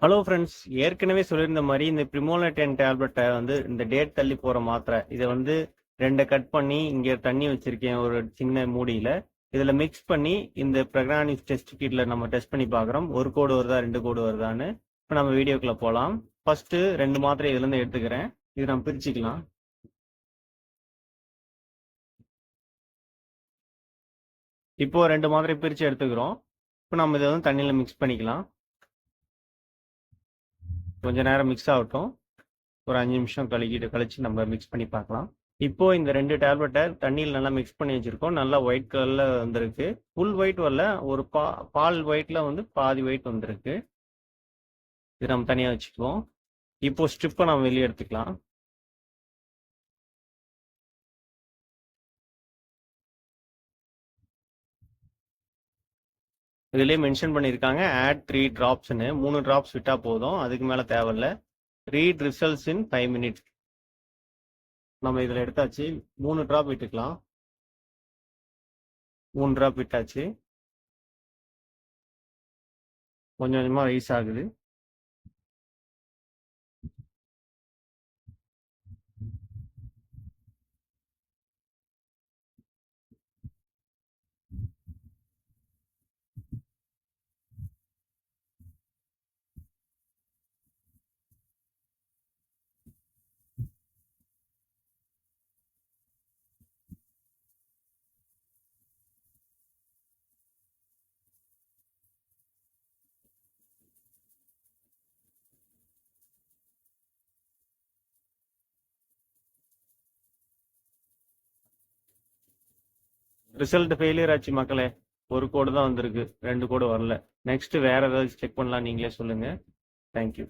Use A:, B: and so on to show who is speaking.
A: Hello friends, ஏற்கனவே சொல்லியிருந்த மாதிரி இந்த பிரிமோலட்டன் டேப்லெட்டை வந்து இந்த டேட் தள்ளி போகிற மாத்திரை இதை வந்து ரெண்டை கட் பண்ணி இங்கே தண்ணி வச்சுருக்கேன் ஒரு சின்ன மூடியில். இதில் மிக்ஸ் பண்ணி இந்த ப்ரெக்னானிஸ் டெஸ்ட் கிட்டில் நம்ம டெஸ்ட் பண்ணி பார்க்குறோம். ஒரு கோடு வருதா 2 கோடு வருதான்னு. இப்போ நம்ம வீடியோக்குள்ளே போகலாம். ஃபஸ்ட்டு 2 மாத்திரை இதுலேருந்து எடுத்துக்கிறேன். இது நம்ம பிரிச்சுக்கலாம். இப்போ 2 மாத்திரை பிரித்து எடுத்துக்கிறோம். இப்போ நம்ம இதை வந்து தண்ணியில் மிக்ஸ் பண்ணிக்கலாம். கொஞ்ச நேரம் மிக்ஸ் ஆகட்டும். ஒரு 5 நிமிஷம் கழிச்சு நம்ம மிக்ஸ் பண்ணி பார்க்கலாம். இப்போ இந்த 2 டேப்லெட்டை தண்ணியில் நல்லா மிக்ஸ் பண்ணி வச்சிருக்கோம். நல்லா ஒயிட் கலர்ல வந்திருக்கு. ஃபுல் ஒயிட் வரல, ஒரு பால் ஒயிட்ல வந்து பாதி ஒயிட் வந்திருக்கு. இது நம்ம தனியாக வச்சுக்குவோம். இப்போ ஸ்ட்ரிப்பை நம்ம வெளியே எடுத்துக்கலாம். இதுலேயே மென்ஷன் பண்ணியிருக்காங்க ஆட் 3 ட்ராப்ஸ்ன்னு. 3 ட்ராப்ஸ் விட்டா போதும், அதுக்கு மேலே தேவையில்ல. ரீட் ரிசல்ட்ஸ் இன் 5 மினிட்ஸ். நம்ம இதில் எடுத்தாச்சு. 3 ட்ராப் விட்டுக்கலாம். 3 ட்ராப் விட்டாச்சு. கொஞ்சம் கொஞ்சமாக ரைஸ் ஆகுது. ரிசல்ட் ஃபெயிலியர் ஆச்சு மக்களே. ஒரு கோடு தான் வந்திருக்கு, 2 கோடு வரல. நெக்ஸ்ட் வேற ஏதாவது செக் பண்ணலாம், நீங்களே சொல்லுங்க. தேங்க்யூ.